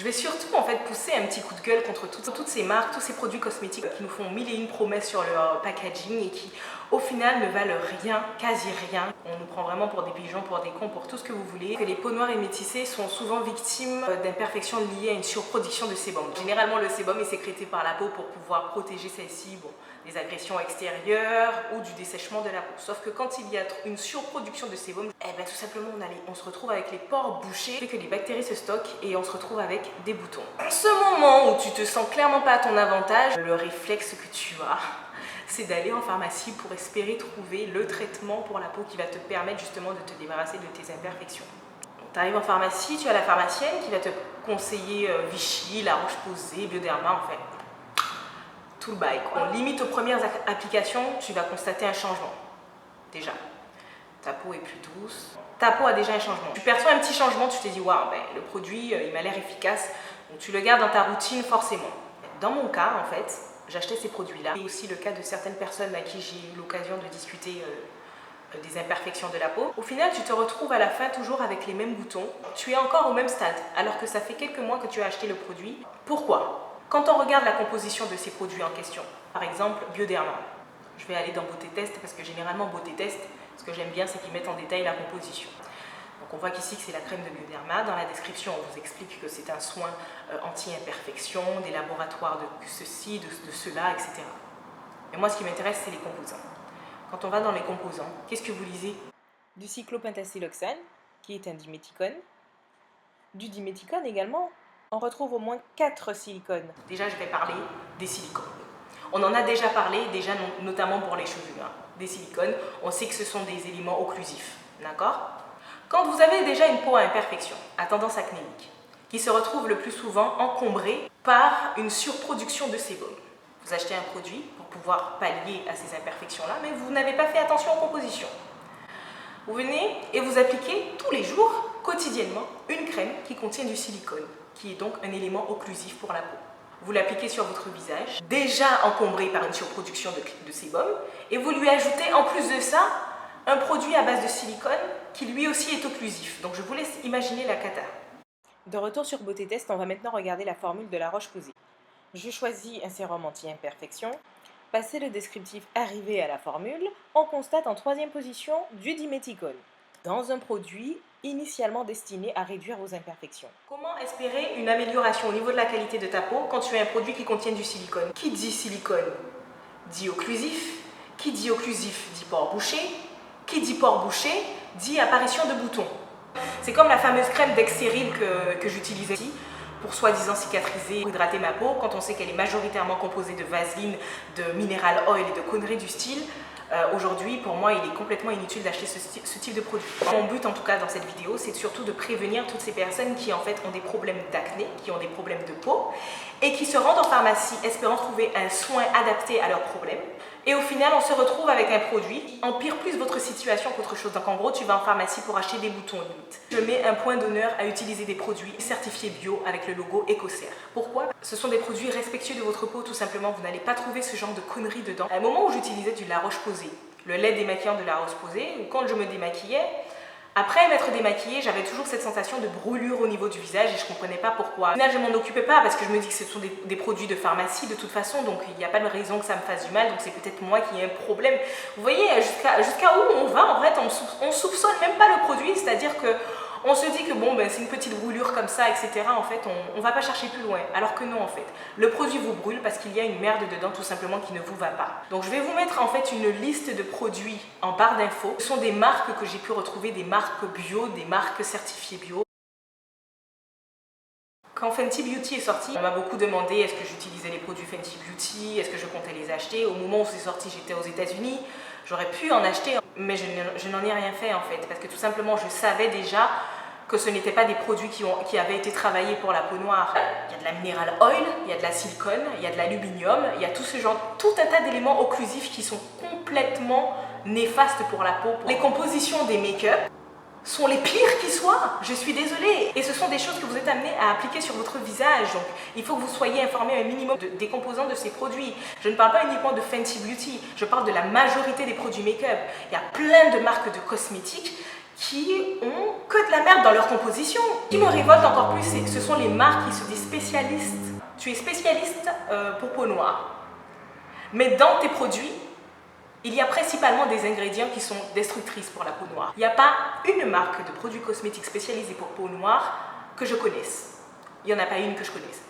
Je vais surtout en fait pousser un petit coup de gueule contre toutes ces marques, tous ces produits cosmétiques qui nous font mille et une promesses sur leur packaging et qui au final ne valent rien, quasi rien. On nous prend vraiment pour des pigeons, pour des cons, pour tout ce que vous voulez. Que les peaux noires et métissées sont souvent victimes d'imperfections liées à une surproduction de sébum. Généralement le sébum est sécrété par la peau pour pouvoir protéger celle-ci des agressions extérieures ou du dessèchement de la peau. Sauf que quand il y a une surproduction de sébum, tout simplement on se retrouve avec les pores bouchés, que les bactéries se stockent et on se retrouve avec des boutons. En ce moment où tu te sens clairement pas à ton avantage, le réflexe que tu as, c'est d'aller en pharmacie pour espérer trouver le traitement pour la peau qui va te permettre justement de te débarrasser de tes imperfections. Tu arrives en pharmacie, tu as la pharmacienne qui va te conseiller Vichy, La Roche-Posay, Bioderma en fait. Tout le bail. Limite aux premières applications, tu vas constater un changement. Déjà, ta peau est plus douce. Ta peau a déjà un changement. Tu perçois un petit changement, tu te dis waouh, le produit il m'a l'air efficace. Donc tu le gardes dans ta routine forcément. Dans mon cas, en fait, j'achetais ces produits-là. Et aussi le cas de certaines personnes à qui j'ai eu l'occasion de discuter des imperfections de la peau. Au final, tu te retrouves à la fin toujours avec les mêmes boutons. Tu es encore au même stade, alors que ça fait quelques mois que tu as acheté le produit. Pourquoi ? Quand on regarde la composition de ces produits en question, par exemple Bioderma, je vais aller dans Beauté Test parce que généralement Beauté Test, ce que j'aime bien c'est qu'ils mettent en détail la composition. Donc on voit qu'ici que c'est la crème de Bioderma. Dans la description, on vous explique que c'est un soin anti-imperfection, des laboratoires de ceci, de cela, etc. Mais moi ce qui m'intéresse c'est les composants. Quand on va dans les composants, qu'est-ce que vous lisez? Du cyclopentasiloxane, qui est un diméthicone, du diméthicone également. On retrouve au moins 4 silicones. Déjà, je vais parler des silicones. On en a déjà parlé, notamment pour les cheveux. Des silicones, on sait que ce sont des éléments occlusifs. D'accord? Quand vous avez déjà une peau à imperfection, à tendance acnémique, qui se retrouve le plus souvent encombrée par une surproduction de sébum, vous achetez un produit pour pouvoir pallier à ces imperfections-là, mais vous n'avez pas fait attention aux compositions. Vous venez et vous appliquez tous les jours, quotidiennement, une crème qui contient du silicone, qui est donc un élément occlusif pour la peau. Vous l'appliquez sur votre visage, déjà encombré par une surproduction de sébum, et vous lui ajoutez en plus de ça un produit à base de silicone qui lui aussi est occlusif. Donc je vous laisse imaginer la cata. De retour sur Beauté Test, on va maintenant regarder la formule de La Roche-Posay. Je choisis un sérum anti-imperfection. Passé le descriptif arrivé à la formule, on constate en troisième position du diméthicone, dans un produit initialement destiné à réduire vos imperfections. Comment espérer une amélioration au niveau de la qualité de ta peau quand tu as un produit qui contient du silicone? Qui dit silicone dit occlusif. Qui dit occlusif dit pores bouchés. Qui dit pores bouchés dit apparition de boutons. C'est comme la fameuse crème Dexéryl que j'utilisais ici pour soi-disant cicatriser ou hydrater ma peau, quand on sait qu'elle est majoritairement composée de vaseline, de mineral oil et de conneries du style. Aujourd'hui, pour moi, il est complètement inutile d'acheter ce type de produit. Mon but, en tout cas, dans cette vidéo, c'est surtout de prévenir toutes ces personnes qui, en fait, ont des problèmes d'acné, qui ont des problèmes de peau, et qui se rendent en pharmacie espérant trouver un soin adapté à leurs problèmes. Et au final, on se retrouve avec un produit qui empire plus votre situation qu'autre chose. Donc en gros, tu vas en pharmacie pour acheter des boutons limite. Je mets un point d'honneur à utiliser des produits certifiés bio avec le logo Ecocert. Pourquoi? Ce sont des produits respectueux de votre peau, tout simplement. Vous n'allez pas trouver ce genre de conneries dedans. À un moment où j'utilisais du La Roche-Posay, le lait démaquillant de La Roche-Posay, ou quand je me démaquillais, après m'être démaquillée, j'avais toujours cette sensation de brûlure au niveau du visage et je ne comprenais pas pourquoi. Au final, je m'en occupais pas parce que je me dis que ce sont des produits de pharmacie de toute façon, donc il n'y a pas de raison que ça me fasse du mal, donc c'est peut-être moi qui ai un problème. Vous voyez, jusqu'à où on va, en fait, on soupçonne même pas le produit, c'est-à-dire que on se dit que bon, c'est une petite brûlure comme ça, etc. En fait, on va pas chercher plus loin. Alors que non, en fait. Le produit vous brûle parce qu'il y a une merde dedans, tout simplement, qui ne vous va pas. Donc, je vais vous mettre, en fait, une liste de produits en barre d'infos. Ce sont des marques que j'ai pu retrouver, des marques bio, des marques certifiées bio. Quand Fenty Beauty est sorti, on m'a beaucoup demandé est-ce que j'utilisais les produits Fenty Beauty, est-ce que je comptais les acheter. Au moment où c'est sorti, j'étais aux États-Unis. J'aurais pu en acheter, mais je n'en ai rien fait en fait, parce que tout simplement je savais déjà que ce n'étaient pas des produits qui avaient été travaillés pour la peau noire. Il y a de la mineral oil, il y a de la silicone, il y a de l'aluminium, il y a tout un tas d'éléments occlusifs qui sont complètement néfastes pour la peau. Les compositions des make-up sont les pires qui soient, je suis désolée. Et ce sont des choses que vous êtes amenés à appliquer sur votre visage. Donc il faut que vous soyez informés un minimum des composants de ces produits. Je ne parle pas uniquement de Fenty Beauty, je parle de la majorité des produits make-up. Il y a plein de marques de cosmétiques qui ont que de la merde dans leur composition. Ce qui me révolte encore plus, ce sont les marques qui se disent spécialistes. Tu es spécialiste pour peau noire, mais dans tes produits, il y a principalement des ingrédients qui sont destructrices pour la peau noire. Il n'y a pas une marque de produits cosmétiques spécialisés pour peau noire que je connaisse. Il n'y en a pas une que je connaisse.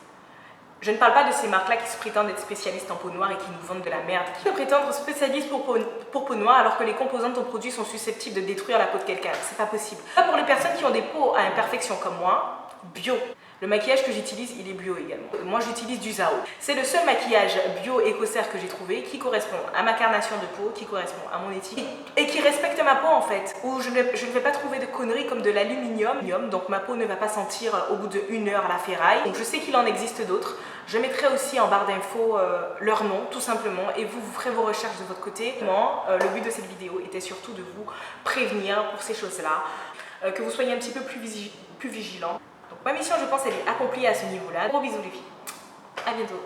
Je ne parle pas de ces marques-là qui se prétendent être spécialistes en peau noire et qui nous vendent de la merde. Qui se prétendent spécialistes pour peau noire alors que les composants de ton produit sont susceptibles de détruire la peau de quelqu'un. C'est pas possible. Pour les personnes qui ont des peaux à imperfection comme moi, bio. Le maquillage que j'utilise, il est bio également. Moi, j'utilise du Zao. C'est le seul maquillage bio écossaire que j'ai trouvé qui correspond à ma carnation de peau, qui correspond à mon éthique et qui respecte ma peau en fait. Où je ne vais pas trouver de conneries comme de l'aluminium, donc ma peau ne va pas sentir au bout de 1 heure la ferraille. Donc je sais qu'il en existe d'autres. Je mettrai aussi en barre d'infos leur nom, tout simplement, et vous ferez vos recherches de votre côté. Le but de cette vidéo était surtout de vous prévenir pour ces choses-là, que vous soyez un petit peu plus vigilants. Donc ma mission, je pense, elle est accomplie à ce niveau-là. Gros bisous les filles, à bientôt.